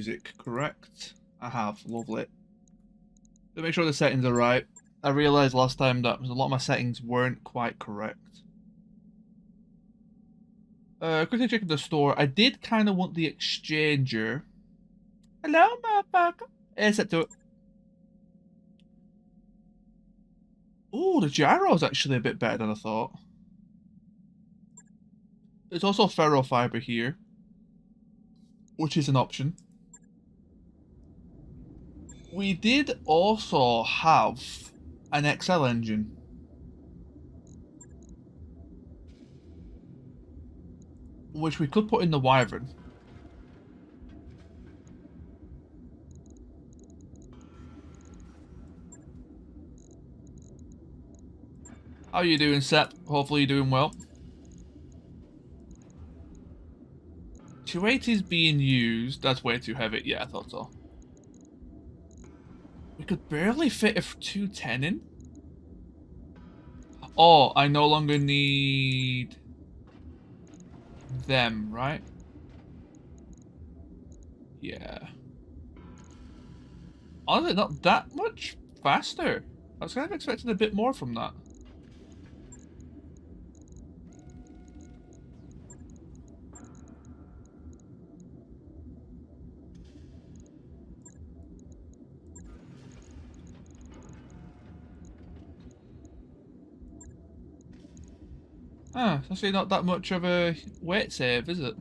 music correct? I have. Lovely. To make sure the settings are right. I realised last time that a lot of my settings weren't quite correct. Quickly checking the store. I did kind of want the exchanger. Hello, motherfucker. Set to it. Oh, the gyro's actually a bit better than I thought. There's also ferrofiber here, which is an option. We did also have an XL engine. Which we could put in the Wyvern. How are you doing, Seth? Hopefully you're doing well. 280 is being used. That's way too heavy. Yeah, I thought so. We could barely fit a 210 in. Oh, I no longer need them, right? Yeah. Honestly, not that much faster. I was kind of expecting a bit more from that. Ah, it's actually not that much of a weight save, is it?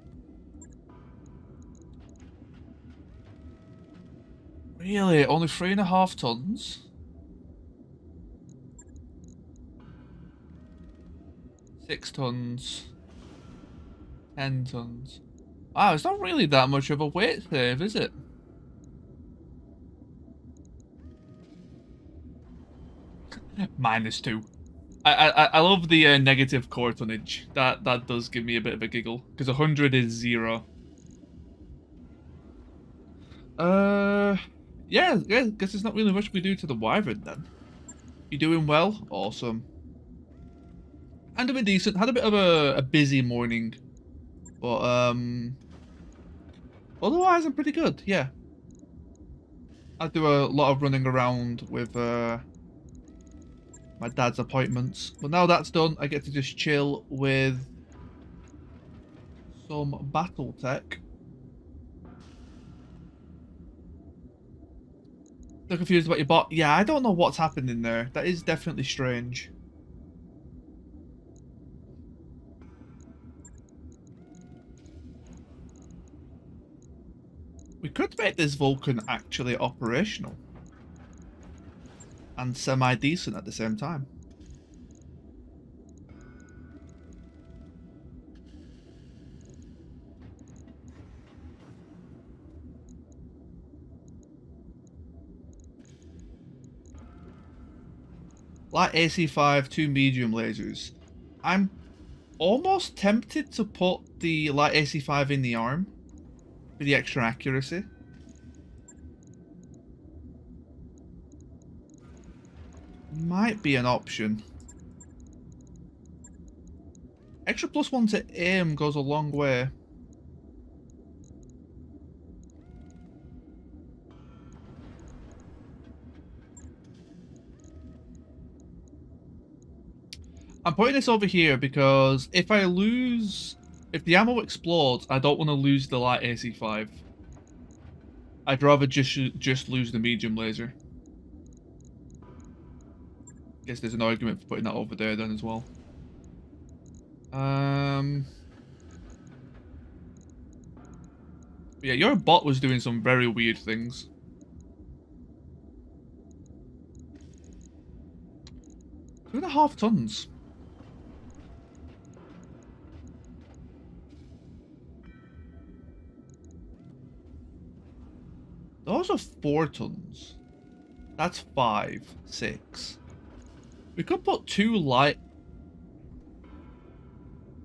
Really? Only 3.5 tons? 6 tons. 10 tons. Wow, it's not really that much of a weight save, is it? -2. I love the negative core tonnage. That does give me a bit of a giggle because 100 is 0. Yeah. Guess there's not really much we do to the Wyvern then. You doing well? Awesome. And doing decent. Had a bit of a busy morning, but otherwise I'm pretty good. Yeah. I do a lot of running around with my dad's appointments. But now that's done, I get to just chill with some BattleTech. Still confused about your bot? Yeah, I don't know what's happened in there. That is definitely strange. We could make this Vulcan actually operational. And semi-decent at the same time. Light AC5, 2 medium lasers. I'm almost tempted to put the light AC5 in the arm for the extra accuracy. Might be an option. Extra +1 to aim goes a long way. I'm putting this over here because if the ammo explodes, I don't want to lose the light AC5. I'd rather just lose the medium laser. Guess there's an argument for putting that over there then as well. Yeah, your bot was doing some very weird things. Two and a half tons. Those are 4 tons. That's 5, 6. We could put 2 light...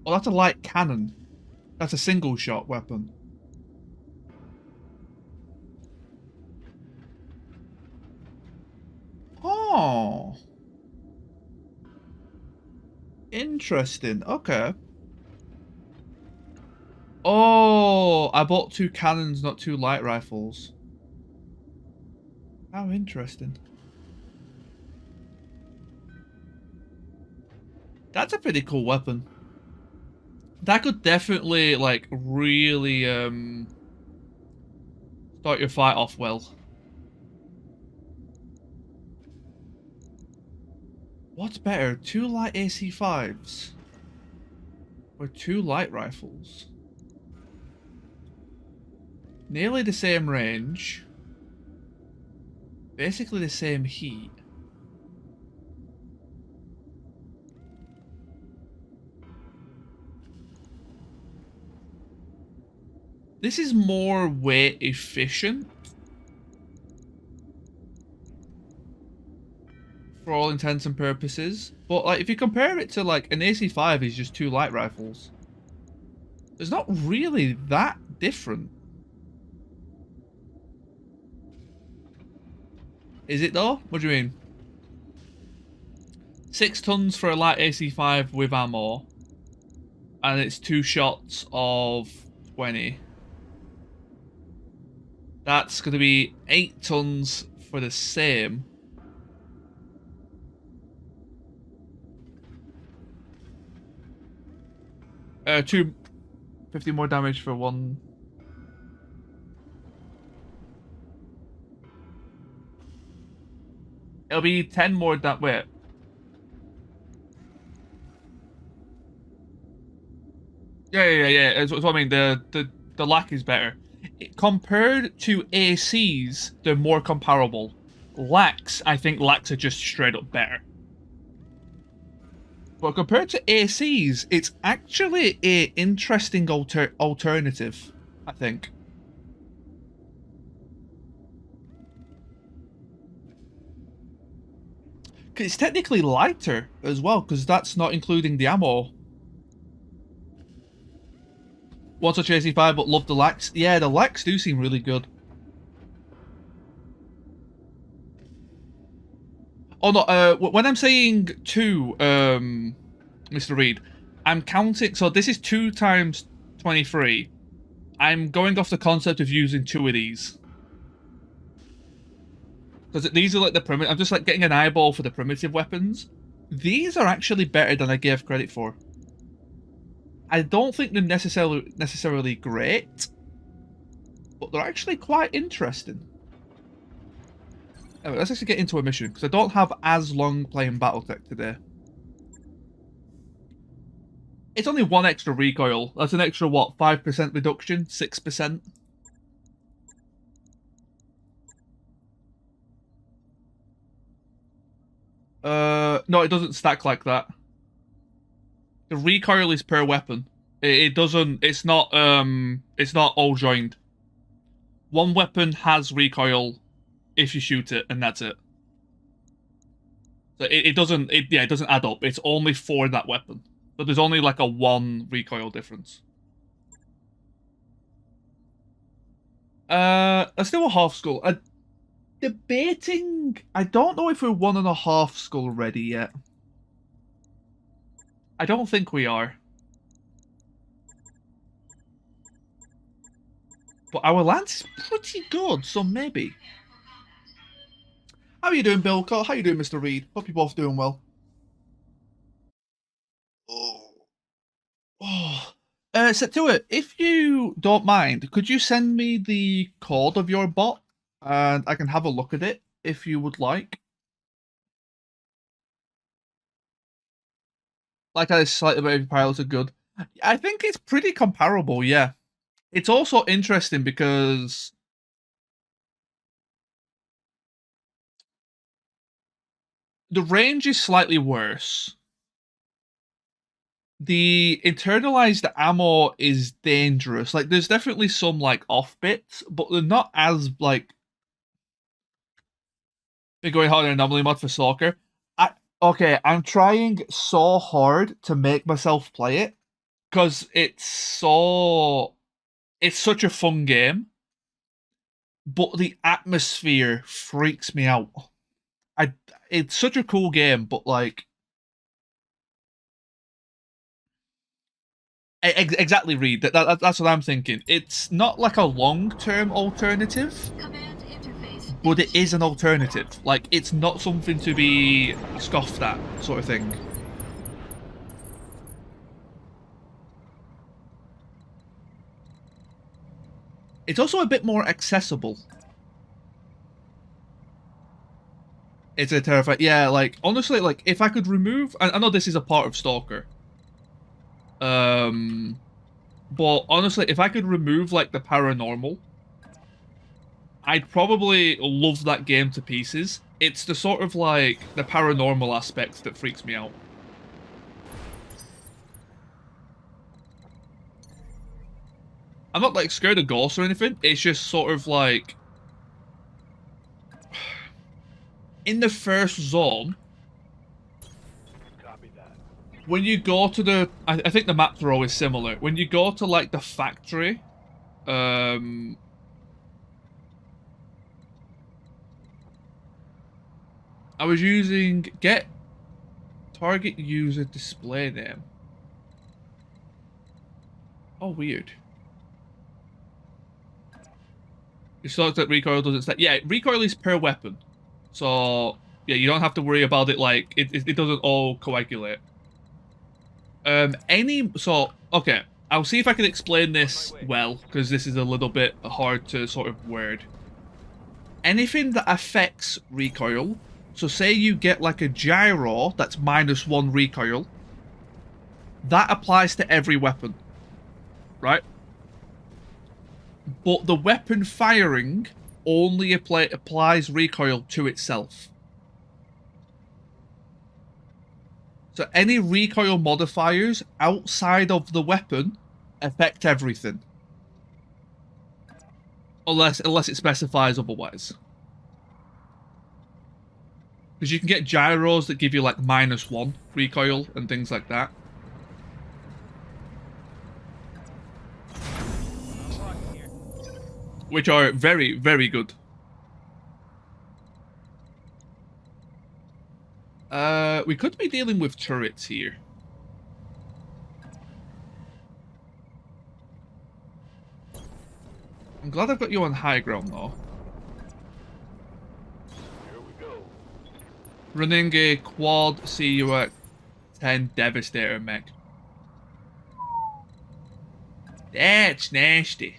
Oh, that's a light cannon. That's a single shot weapon. Oh. Interesting. Okay. Oh, I bought 2 cannons, not 2 light rifles. How interesting. That's a pretty cool weapon. That could definitely, like, really, start your fight off well. What's better, 2 light AC5s? Or 2 light rifles? Nearly the same range. Basically the same heat. This is more weight efficient. For all intents and purposes. But like, if you compare it to like an AC5 is just 2 light rifles. It's not really that different. Is it though? What do you mean? 6 tons for a light AC5 with ammo. And it's 2 shots of 20. That's going to be 8 tons for the same. Two 50 more damage for 1. It'll be 10 more wait. Yeah. That's what I mean. The lack is better. Compared to ACs, they're more comparable. Lacks, I think lacks are just straight up better. But compared to ACs, it's actually a interesting alternative, I think. Because it's technically lighter as well, because that's not including the ammo. One such AC5, but love the lax. Yeah, the lax do seem really good. Oh no, when I'm saying 2, Mr. Reed, I'm counting. So this is 2 times 23. I'm going off the concept of using 2 of these. Because these are like the primitive. I'm just like getting an eyeball for the primitive weapons. These are actually better than I gave credit for. I don't think they're necessarily great, but they're actually quite interesting. Anyway, let's actually get into a mission, because I don't have as long playing BattleTech today. It's only 1 extra recoil. That's an extra, what, 5% reduction? 6%? No, it doesn't stack like that. The recoil is per weapon. It doesn't, it's not all joined. One weapon has recoil if you shoot it, and that's it. So it doesn't, yeah, it doesn't add up. It's only for that weapon. So there's only like a 1 recoil difference. Let's do a half skull. Debating. I don't know if we're 1.5 skull ready yet. I don't think we are. But our lance is pretty good, so maybe. How are you doing, Bill? How are you doing, Mr. Reed? Hope you're both doing well. Oh. Oh. Setua, if you don't mind, could you send me the code of your bot and I can have a look at it if you would like? Like I slightly better pilots are good. I think it's pretty comparable, yeah. It's also interesting because the range is slightly worse. The internalized ammo is dangerous. Like, there's definitely some like off bits, but they're not as like they're going hard on anomaly mod for soccer. Okay, I'm trying so hard to make myself play it because it's such a fun game, but the atmosphere freaks me out. I it's such a cool game, but like Exactly, Reed. That's what I'm thinking. It's not like a long-term alternative, but it is an alternative. Like, it's not something to be scoffed at, sort of thing. It's also a bit more accessible. It's a terrifying... Yeah, like, honestly, like, if I could remove... I know this is a part of Stalker. But honestly, if I could remove, like, the paranormal, I'd probably love that game to pieces. It's the sort of, like, the paranormal aspect that freaks me out. I'm not, like, scared of ghosts or anything. It's just sort of, like... In the first zone... When you go to the... I think the map throw is similar. When you go to, like, the factory... I was using... Get... Target user display name. Oh, weird. You saw that recoil doesn't set... Yeah, recoil is per weapon. So, yeah, you don't have to worry about it, like... It doesn't all coagulate. So, okay, I'll see if I can explain this well, because this is a little bit hard to sort of word. Anything that affects recoil, so say you get like a gyro that's -1 recoil, that applies to every weapon, right? But the weapon firing only applies recoil to itself. So any recoil modifiers outside of the weapon affect everything. Unless it specifies otherwise. Because you can get gyros that give you like -1 recoil and things like that. Which are very, very good. We could be dealing with turrets here. I'm glad I've got you on high ground, though. Here we go. Running a quad CU-10 Devastator mech. That's nasty.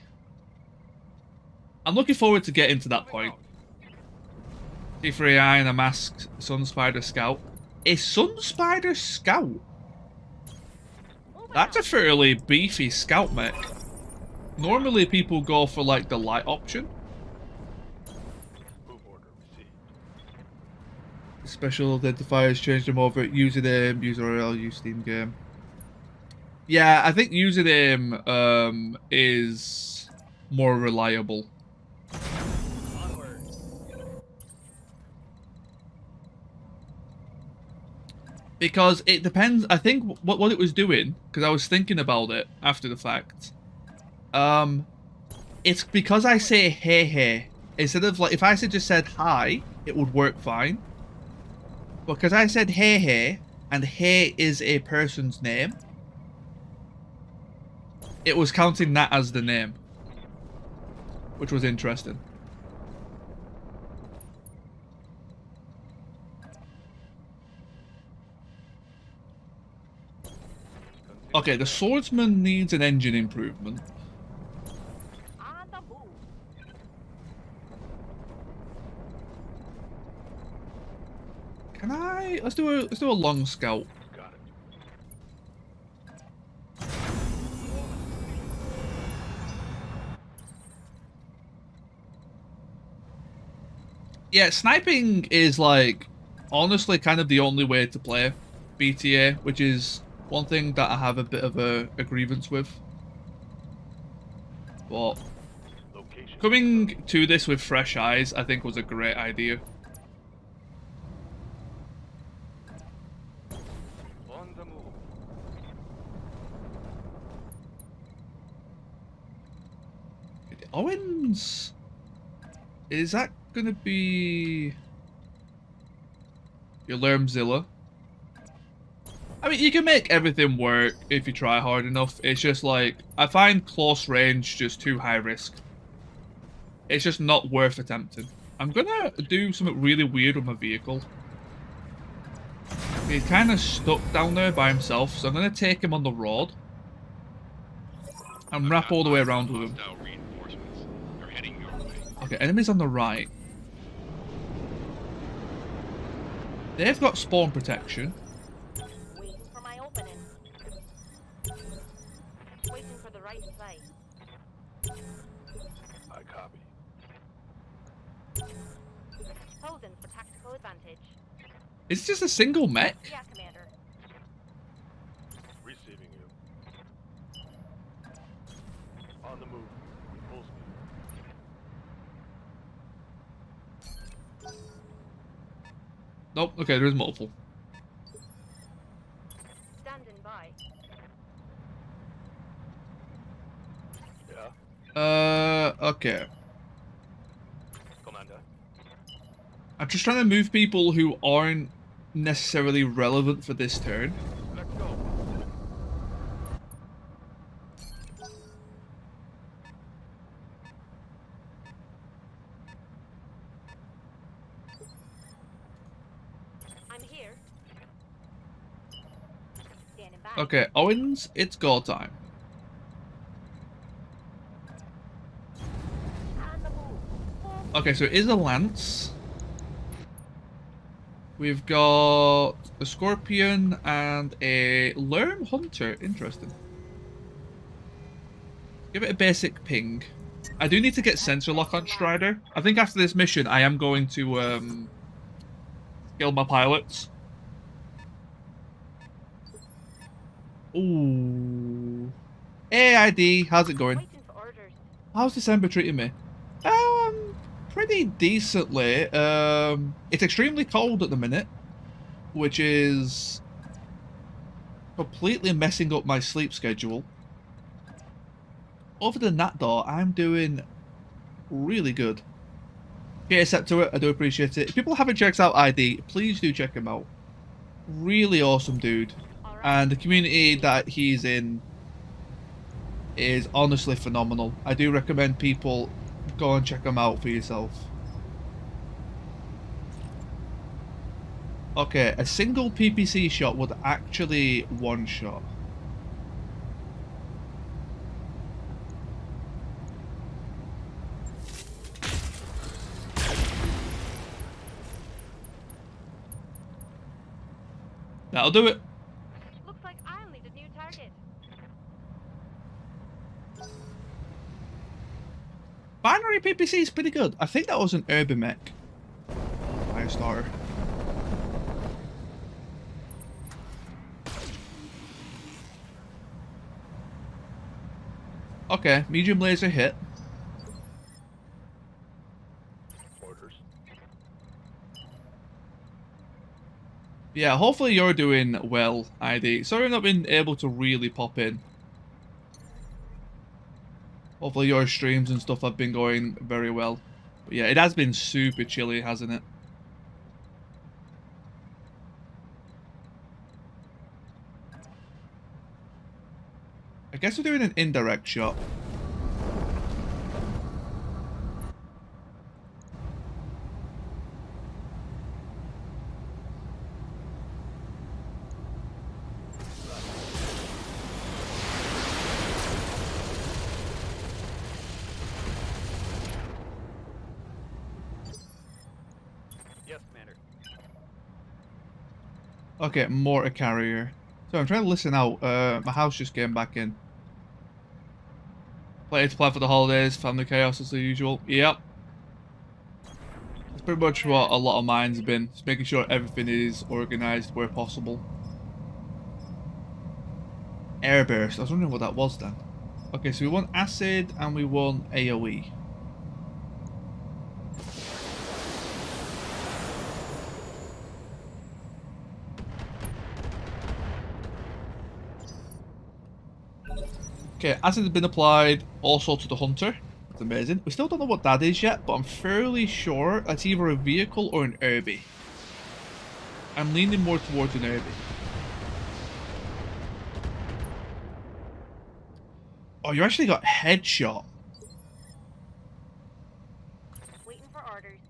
I'm looking forward to getting to that point. C3AI and a masked Sun Spider Scout. A Sun Spider Scout? That's a fairly beefy scout mech. Normally people go for like the light option. Move order received. Special identifiers, change them over. User name, user URL, use Steam game. Yeah, I think user name is more reliable. Because it depends. I think what it was doing, because I was thinking about it after the fact. It's because I say hey hey instead of like if I just said hi, it would work fine. Because I said hey hey, and hey is a person's name. It was counting that as the name, which was interesting. Okay, the swordsman needs an engine improvement. Can I? Let's do a long scout. Got it. Yeah, sniping is like honestly kind of the only way to play BTA, which is one thing that I have a bit of a grievance with. But coming to this with fresh eyes, I think was a great idea. On the move. Owens, is that gonna be your Lermzilla? I I mean, you can make everything work if you try hard enough. It's just like, I find close range just too high risk. It's just not worth attempting. I'm gonna do something really weird with my vehicle. He's kind of stuck down there by himself, so I'm gonna take him on the road and wrap all the way around with him. Okay, enemies on the right. They've got spawn protection. Waiting for my opening. Waiting for the right side. I copy. Holding for tactical advantage. It's just a single mech. Yeah, Commander. Receiving you. On the move. Full speed. Nope, okay, there is multiple. Standing by. Yeah. Okay. Commander. I'm just trying to move people who aren't necessarily relevant for this turn. Let's go. I'm here. Standing by. Okay, Owens, it's go time. On the move. Okay, so it is a lance. We've got a scorpion and a Lerm hunter. Interesting. Give it a basic ping. I do need to get sensor lock on Strider. I think after this mission, I am going to skill my pilots. Ooh. AID, how's it going? Waiting for orders. How's December treating me? Pretty decently. It's extremely cold at the minute, which is completely messing up my sleep schedule. Other than that, though, I'm doing really good. Get a step to it. I do appreciate it. If people haven't checked out ID, please do check him out. Really awesome dude. All right. And the community that he's in is honestly phenomenal. I do recommend people go and check him out for yourself. Okay, a single PPC shot would actually one-shot. That'll do it. Looks like I'll need a new target. Binary PPC is pretty good. I think that was an urban mech. Fire starter. Okay, medium laser hit. Orders. Yeah, hopefully you're doing well, ID. Sorry I've not been able to really pop in. Hopefully your streams and stuff have been going very well. But yeah, it has been super chilly, hasn't it? I guess we're doing an indirect shot. Yes, Commander. Okay, mortar carrier. So I'm trying to listen out. My house just came back in. Plenty to plan for the holidays, family chaos as the usual. Yep. That's pretty much what a lot of mine's have been. Just making sure everything is organised where possible. Airburst. I was wondering what that was then. Okay, so we want acid and we want AoE. Okay, acid has been applied also to the hunter. That's amazing. We still don't know what that is yet, but I'm fairly sure it's either a vehicle or an Irby. I'm leaning more towards an Irby. Oh, you actually got headshot. Waiting for orders.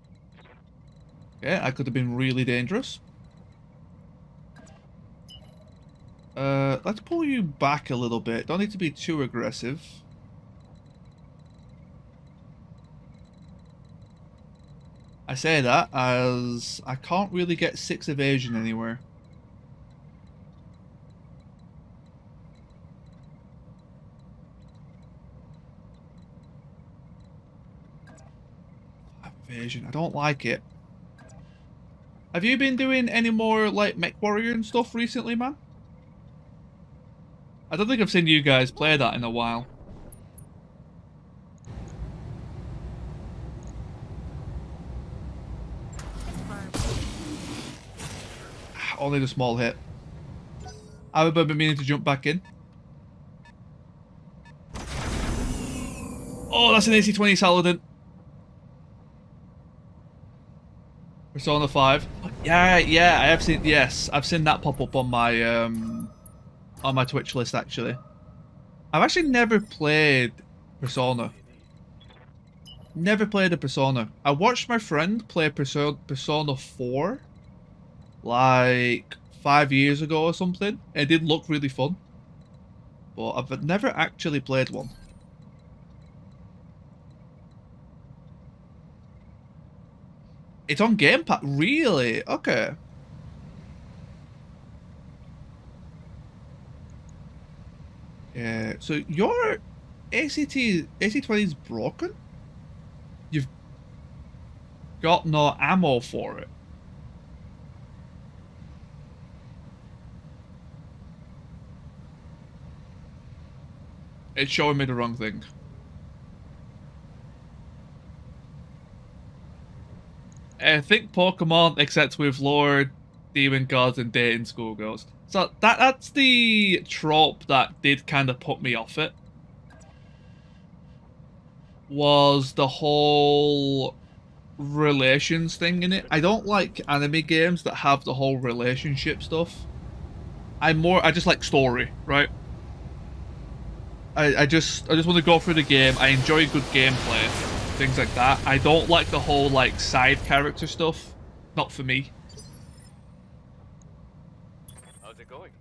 Yeah, that could have been really dangerous. Let's pull you back a little bit. Don't need to be too aggressive. I say that as I can't really get 6 evasion anywhere. Evasion. I don't like it. Have you been doing any more like Mech Warrior and stuff recently, man? I don't think I've seen you guys play that in a while. Only the small hit. I've been meaning to jump back in. Oh, that's an AC-20 Saladin. Persona 5. Yeah, I have seen. Yes, I've seen that pop up on my Twitch list actually. I've actually never played Persona. Never played a Persona. I watched my friend play Persona 4 like 5 years ago or something. It did look really fun, but I've never actually played one. It's on Game Pass, really? Okay. Yeah. So your AC-20 is broken. You've got no ammo for it. It's showing me the wrong thing. I think Pokemon, except with lore, demon gods, and dating schoolgirls. So that's the trope that did kind of put me off it. Was the whole relations thing in it. I don't like anime games that have the whole relationship stuff. I just like story, right? I just want to go through the game. I enjoy good gameplay, things like that. I don't like the whole like side character stuff. Not for me. How's it going?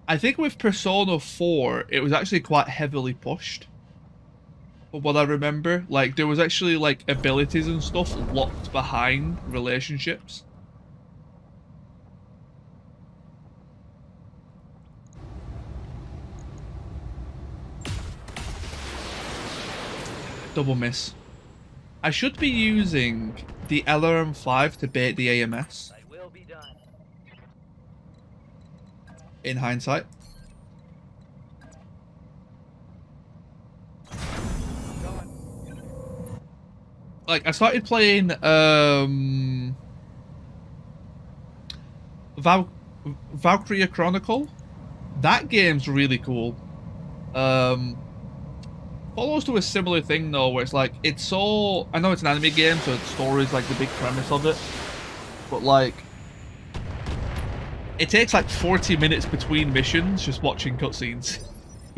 I think with Persona 4, it was actually quite heavily pushed. From what I remember, like there was actually like abilities and stuff locked behind relationships. Double miss. I should be using the LRM5 to bait the AMS. I will be done. In hindsight. Like, I started playing, Valkyria Chronicle. That game's really cool. Follows to a similar thing, though, where it's like, it's so... I know it's an anime game, so the story's, like, the big premise of it. But, like... It takes, like, 40 minutes between missions just watching cutscenes.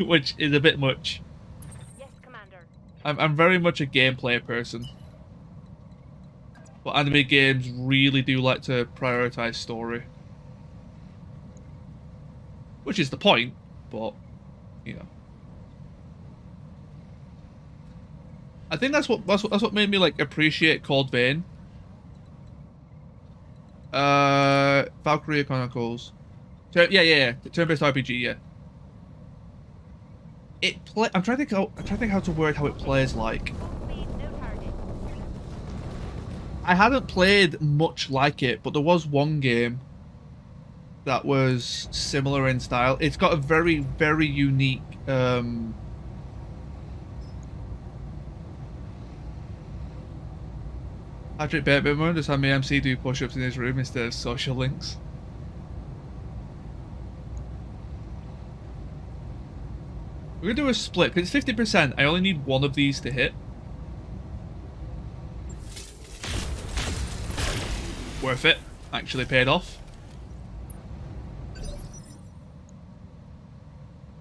Which is a bit much. Yes, Commander. I'm very much a gameplay person. But anime games really do like to prioritize story. Which is the point, but, you know. I think that's what made me, like, appreciate Cold Vein. Valkyria Chronicles. Yeah. Turn-based RPG, yeah. I'm trying to think how to word how it plays like. Speed, no target. I hadn't played much like it, but there was one game that was similar in style. It's got a very, very unique Patrick Bateman just had me MC do push-ups in his room instead of social links. We're gonna do a split, because it's 50%. I only need one of these to hit. Worth it. Actually paid off.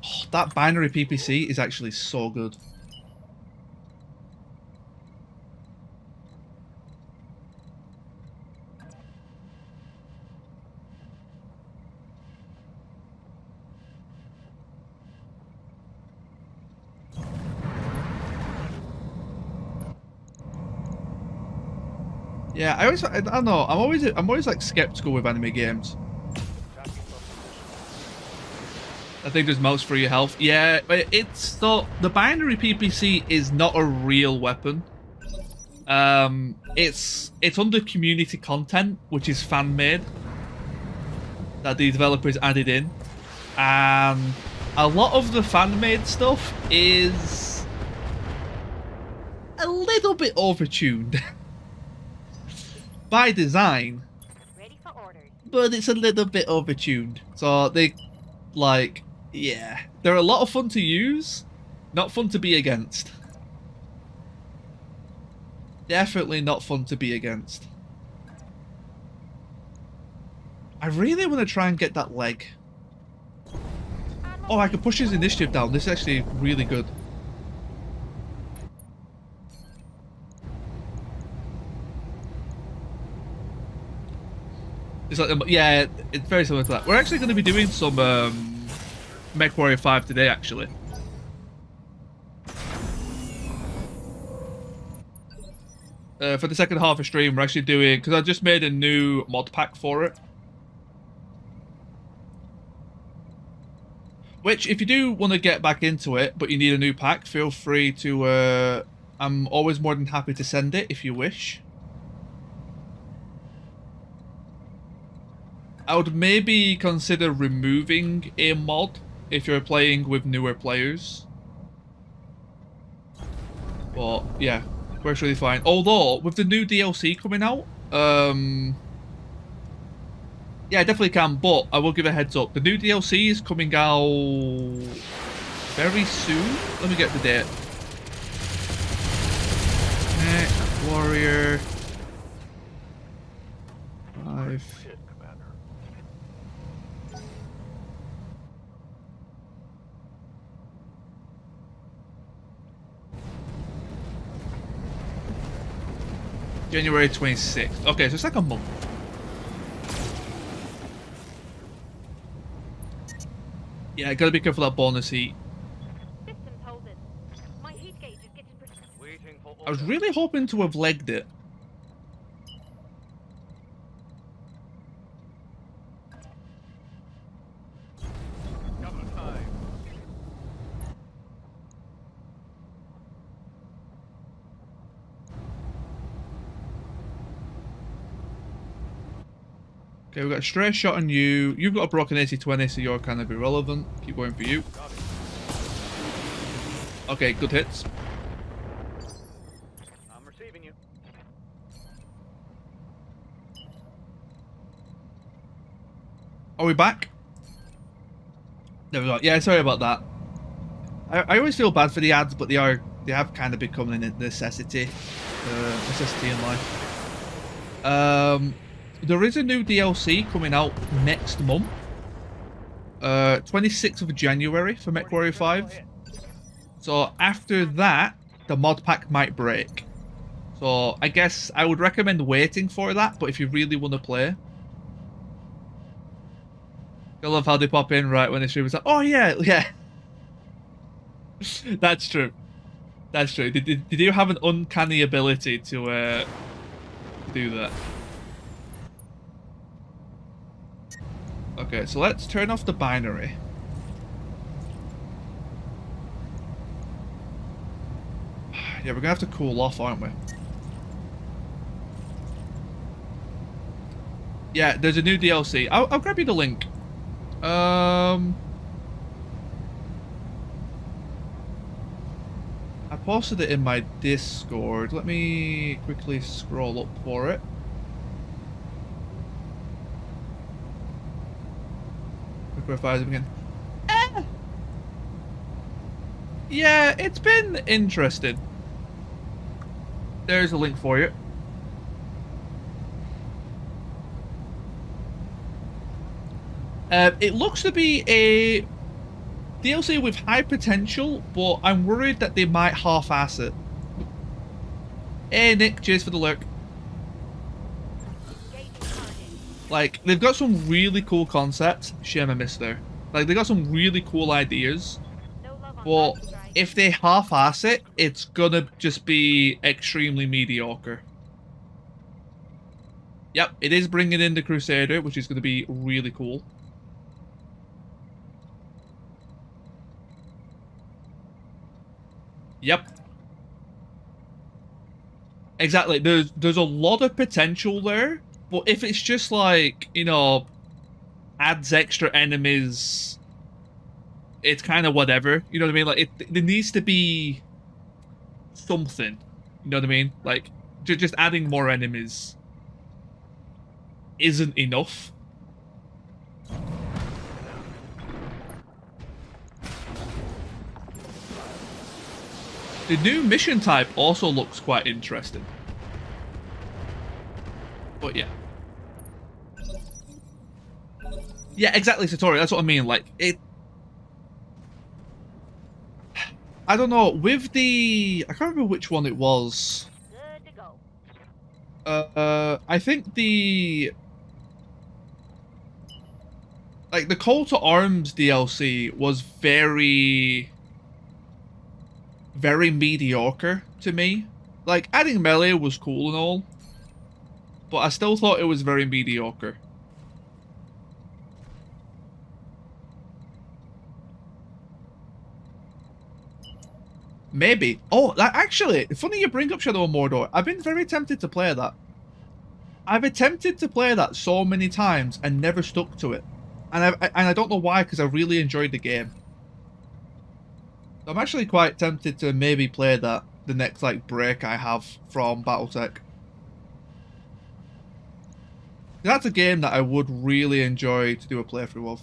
Oh, that binary PPC is actually so good. Yeah, I don't know. I'm always like skeptical with anime games. I think there's mouse for your health. Yeah, but it's so the binary PPC is not a real weapon. It's under community content, which is fan made that the developers added in, and a lot of the fan made stuff is a little bit overtuned. By design, Ready for orders. but it's a little bit overtuned. So they, like, yeah, they're a lot of fun to use, not fun to be against. Definitely not fun to be against. I really want to try and get that leg. Oh, I can push his initiative down. This is actually really good. It's like, yeah, it's very similar to that. We're actually going to be doing some MechWarrior 5 today, actually. For the second half of stream, we're actually doing, because I just made a new mod pack for it. Which, if you do want to get back into it, but you need a new pack, feel free to, I'm always more than happy to send it if you wish. I would maybe consider removing a mod if you're playing with newer players. But, yeah, works really fine. Although, with the new DLC coming out, yeah, I definitely can, but I will give a heads up. The new DLC is coming out very soon. Let me get the date. MechWarrior 5. January 26th. Okay, so it's like a month. Yeah, gotta be careful of that bonus heat. Systems holding. My heat gauge is getting Waiting for I was orders. really hoping to have legged it. Double time. Okay, we've got a stray shot on you. You've got a broken AC-20, so you're kind of irrelevant. Keep going for you. Got it. Okay, good hits. I'm receiving you. Are we back? There we go. Yeah, sorry about that. I always feel bad for the ads, but they have kind of become a necessity. Necessity in life. There is a new DLC coming out next month. 26th of January for MechWarrior 5. So after that, the mod pack might break. So I guess I would recommend waiting for that, but if you really want to play. I love how they pop in right when the stream is like, oh yeah, yeah. That's true. That's true. They do have an uncanny ability to do that. Okay, so let's turn off the binary. Yeah, we're gonna have to cool off, aren't we? Yeah, there's a new DLC. I'll grab you the link. I posted it in my Discord. Let me quickly scroll up for it. Quick verifies again. Yeah, it's been interesting. There's a link for you. It looks to be a DLC with high potential, but I'm worried that they might half-ass it. Hey Nick, cheers for the lurk. Engaging target. Like, they've got some really cool concepts. Shame I missed there. Like, they got some really cool ideas. No love on But that strike. if they half-ass it, it's gonna just be extremely mediocre. Yep, it is bringing in the Crusader, which is gonna be really cool. Yep. Exactly. There's a lot of potential there, but if it's just like, you know, adds extra enemies, it's kind of whatever. You know what I mean? Like, there needs to be something. You know what I mean? Like, just adding more enemies isn't enough. The new mission type also looks quite interesting. But yeah. Yeah, exactly, Satori. That's what I mean. Like, I don't know. With the... I can't remember which one it was. Good to go. I think the... Like, the Call to Arms DLC was very mediocre to me. Like, adding melee was cool and all, but I still thought it was very mediocre. Maybe. Oh, actually, funny you bring up Shadow of Mordor. I've been very tempted to play that. I've attempted to play that so many times and never stuck to it. And I don't know why, because I really enjoyed the game. I'm actually quite tempted to maybe play that the next like break I have from BattleTech. That's a game that I would really enjoy to do a playthrough of.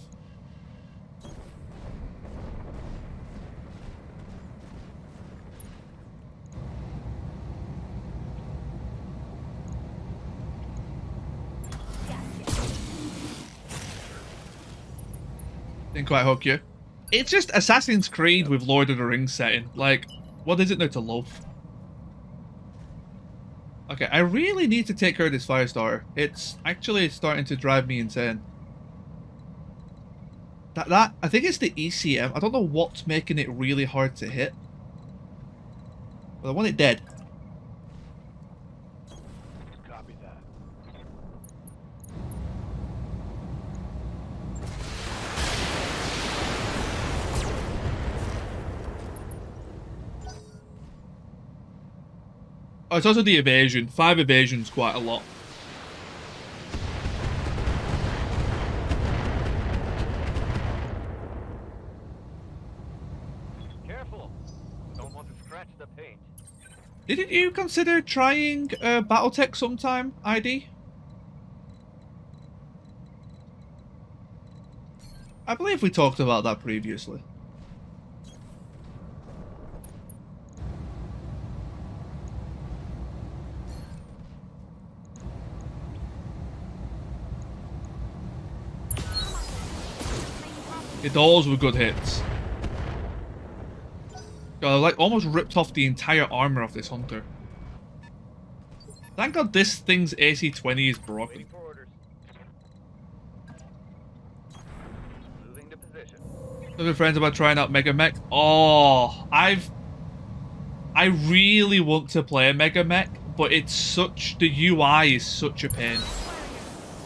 Didn't quite hook you. It's just Assassin's Creed with Lord of the Rings setting. Like, what is it there to love? Okay, I really need to take care of this Firestarter. It's actually starting to drive me insane. I think it's the ECM. I don't know what's making it really hard to hit. But I want it dead. Copy that. Oh, it's also the evasion. 5 evasion's quite a lot. Careful. Don't want to scratch the paint. Didn't you consider trying BattleTech sometime, ID? I believe we talked about that previously. Those were good hits. God, I like almost ripped off the entire armor of this hunter. Thank God this thing's AC-20 is broken. Waiting for orders. Moving to position. Other friends about trying out Mega Mech. Oh, I really want to play Mega Mech, but it's such... the UI is such a pain.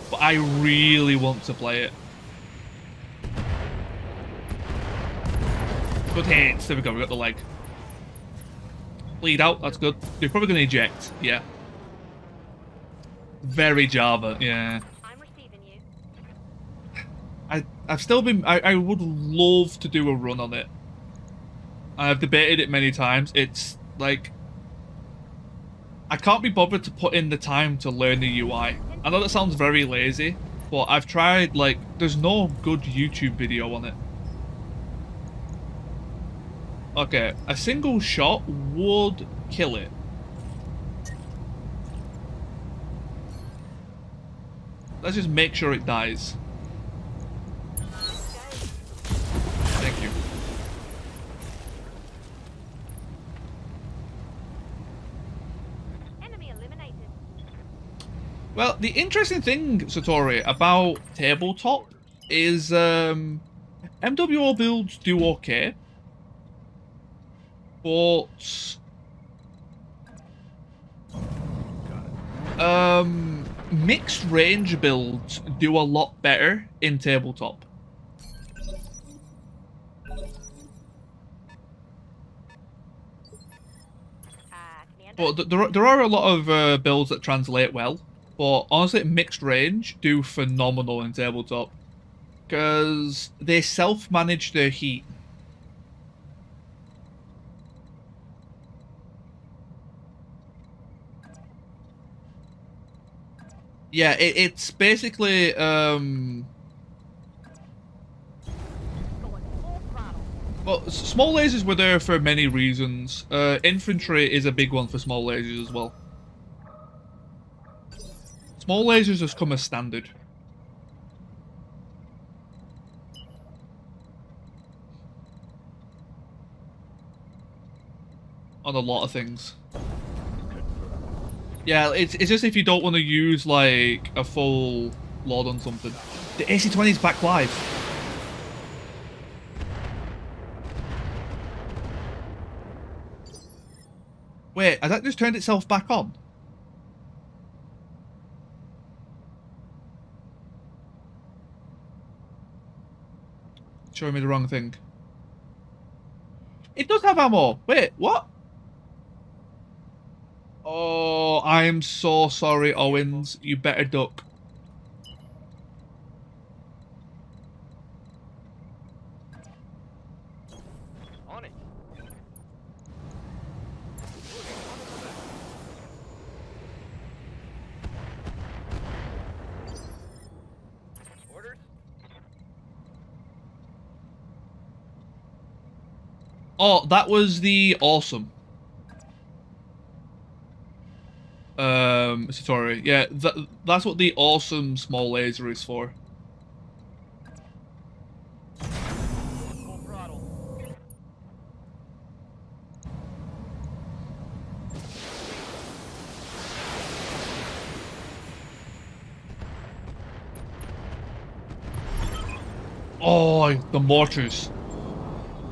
But I really want to play it. Good hits. There we go. We got the leg. Bleed out. That's good. You're probably going to eject. Yeah. Very Java. Yeah. I'm receiving you. I've still been... I would love to do a run on it. I've debated it many times. It's like... I can't be bothered to put in the time to learn the UI. I know that sounds very lazy, but I've tried, like... There's no good YouTube video on it. Okay, a single shot would kill it. Let's just make sure it dies. Well, the interesting thing, Satori, about tabletop is MWO builds do okay, but mixed range builds do a lot better in tabletop. Commander? But there are a lot of builds that translate well, but honestly, mixed range do phenomenal in tabletop because they self-manage their heat. Yeah, it's basically Going full throttle. well, small lasers were there for many reasons. Infantry is a big one for small lasers as well. Small lasers has come as standard on a lot of things. Yeah, it's just if you don't want to use like a full load on something. The AC-20 is back live. Wait, has that just turned itself back on? Showing me the wrong thing. It does have ammo. Wait, what? Oh, I am so sorry, Owens. You better duck. On it. Orders? Oh, that was the awesome. Satori. Yeah, that's what the awesome small laser is for. Full throttle. Oh, the mortars.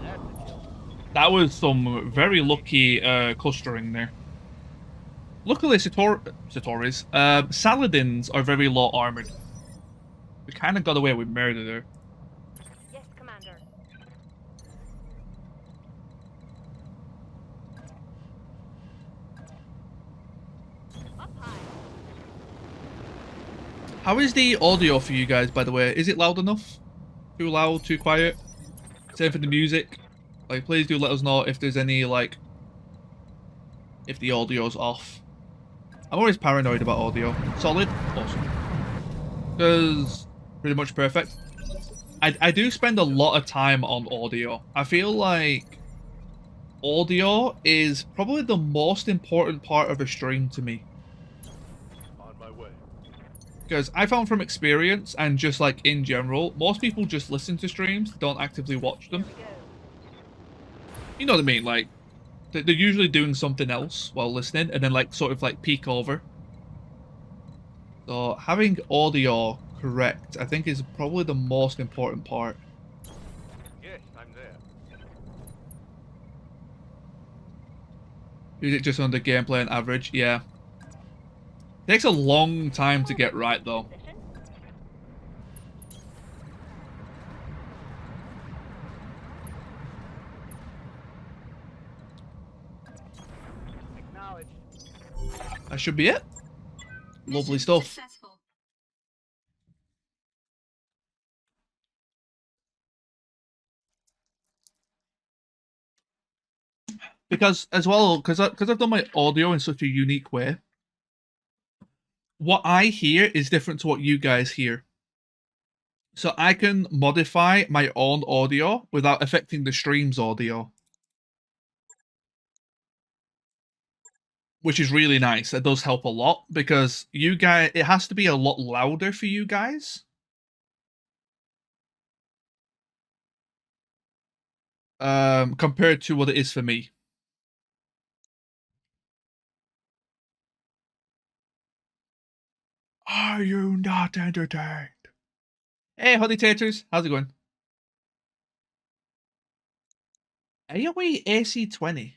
That's the kill. That was some very lucky clustering there. Luckily, Satori's Saladins are very low armored. We kind of got away with murder there. Yes, Commander. Up high. How is the audio for you guys, by the way? Is it loud enough? Too loud? Too quiet? Same for the music. Like, please do let us know if there's any, like, if the audio's off. I'm always paranoid about audio. Solid? Awesome. Because pretty much perfect. I do spend a lot of time on audio. I feel like audio is probably the most important part of a stream to me. On my way. Because I found from experience and just like in general, most people just listen to streams, don't actively watch them. Here we go. You know what I mean? Like, they're usually doing something else while listening and then like sort of like peek over. So having audio correct, I think, is probably the most important part. Yes, I'm there. Is it just under gameplay and average? Yeah. Takes a long time to get right though. Position. Acknowledged. That should be it. Lovely stuff. Successful. Because as well, because I've done my audio in such a unique way, what I hear is different to what you guys hear. So I can modify my own audio without affecting the stream's audio. Which is really nice. It does help a lot because you guys, it has to be a lot louder for you guys. Compared to what it is for me. Are you not entertained? Hey, honey taters, how's it going? AoE AC-20.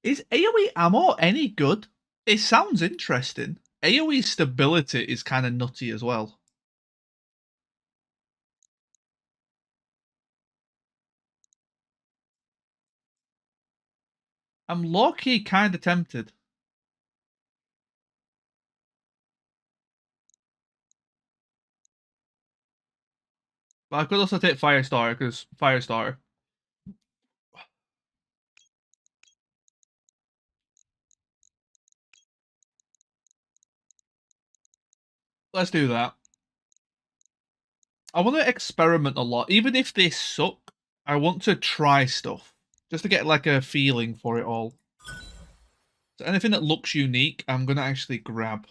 Is AoE ammo any good? It sounds interesting. AoE stability is kind of nutty as well. I'm low-key kind of tempted. But I could also take Firestarter, because Firestarter. Let's do that. I want to experiment a lot. Even if they suck, I want to try stuff. Just to get like a feeling for it all. So anything that looks unique, I'm going to actually grab.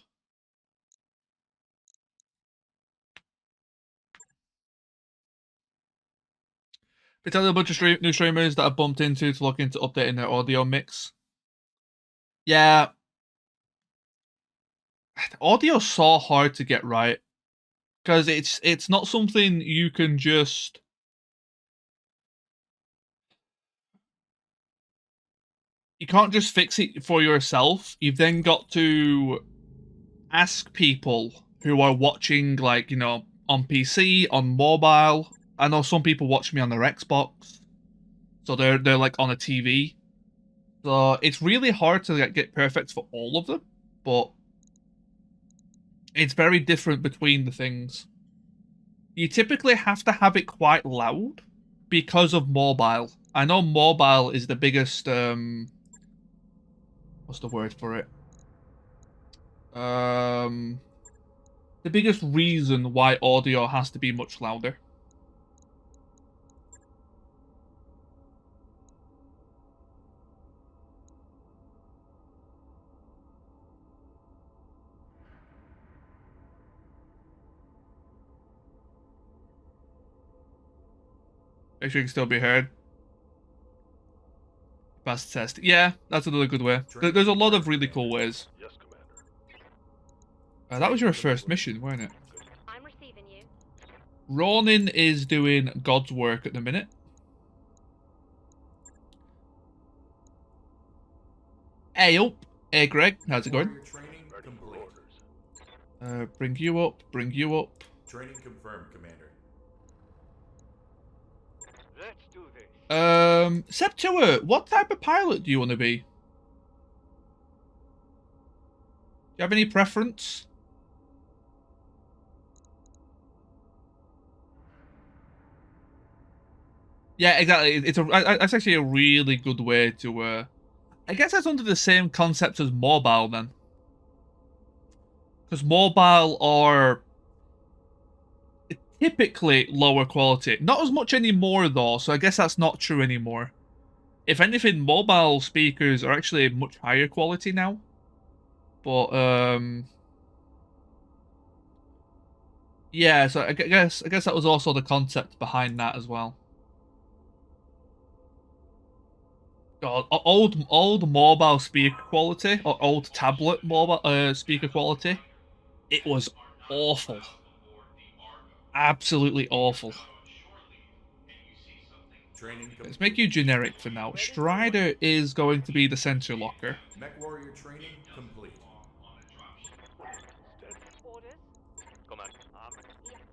Been telling a bunch of new streamers that I've bumped into to look into updating their audio mix. Yeah. Audio's so hard to get right. Because it's not something you can just... You can't just fix it for yourself. You've then got to ask people who are watching, like, you know, on PC, on mobile. I know some people watch me on their Xbox. So they're like on a TV. So it's really hard to like, get perfect for all of them. But it's very different between the things. You typically have to have it quite loud because of mobile. I know mobile is the biggest, what's the word for it? The biggest reason why audio has to be much louder. Make sure you can still be heard. Pass the test. Yeah, that's another good way. There's a lot of really cool ways. Yes, Commander. That was your first mission, weren't it? I'm receiving you. Ronin is doing God's work at the minute. Hey up. Hey Greg, how's it going? Bring you up, bring you up. Training confirmed, Commander. Let's do this. Septua, what type of pilot do you want to be? Do you have any preference? Yeah, exactly. It's actually a really good way to. I guess that's under the same concept as mobile then, because mobile are typically lower quality. Not as much anymore though, so I guess that's not true anymore. If anything, mobile speakers are actually much higher quality now. But yeah, so I guess that was also the concept behind that as well. God, old mobile speaker quality or old tablet mobile speaker quality, it was awful. Absolutely awful. Let's make you generic for now. Strider is going to be the sensor locker. Mech warrior training complete. Orders? Commander.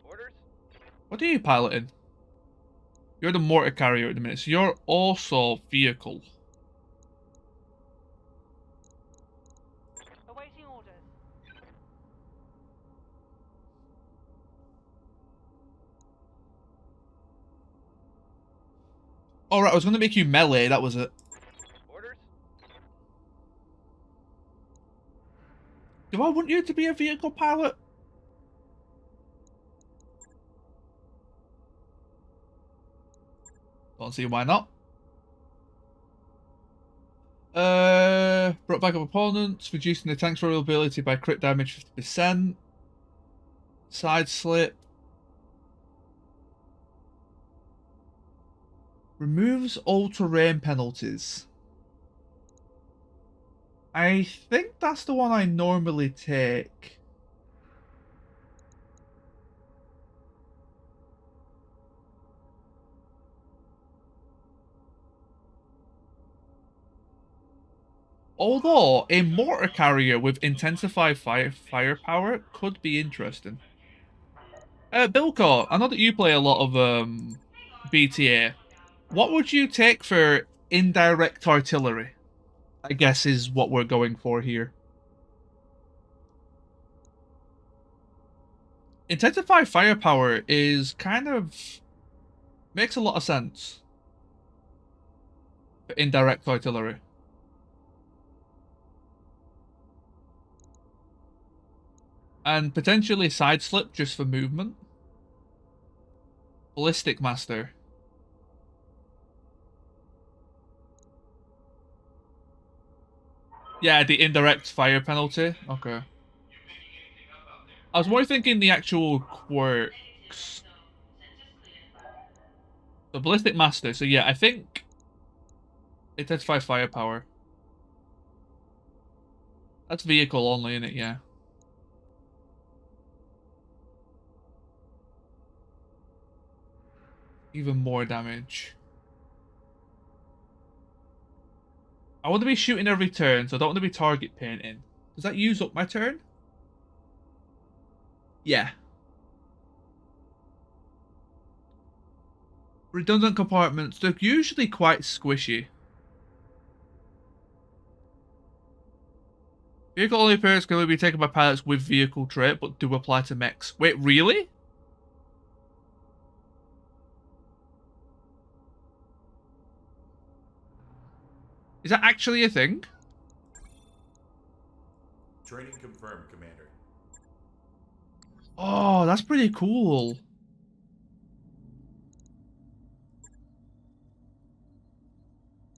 Orders? What are you piloting? You're the mortar carrier at the minute, so you're also vehicle. Awaiting orders. Alright, I was going to make you melee, that was it. Orders? Do I want you to be a vehicle pilot? Don't see why not. Brought back up opponents, reducing the tank's vulnerability by crit damage 50%. Side slip. Removes all terrain penalties. I think that's the one I normally take. Although, a mortar carrier with intensified firepower could be interesting. Bilko, I know that you play a lot of BTA. What would you take for indirect artillery? I guess is what we're going for here. Intensified firepower is kind of makes a lot of sense for indirect artillery. And potentially side slip just for movement. Ballistic Master. Yeah, the indirect fire penalty. Okay. I was more thinking the actual quirks. The Ballistic Master. So yeah, I think intensified firepower. That's vehicle only, isn't it? Yeah. Even more damage. I want to be shooting every turn, so I don't want to be target painting. Does that use up my turn? Yeah. Redundant compartments, they're usually quite squishy. Vehicle only perks can only be taken by pilots with vehicle trait, but do apply to mechs. Wait, really? Is that actually a thing? Training confirmed, Commander. Oh, that's pretty cool.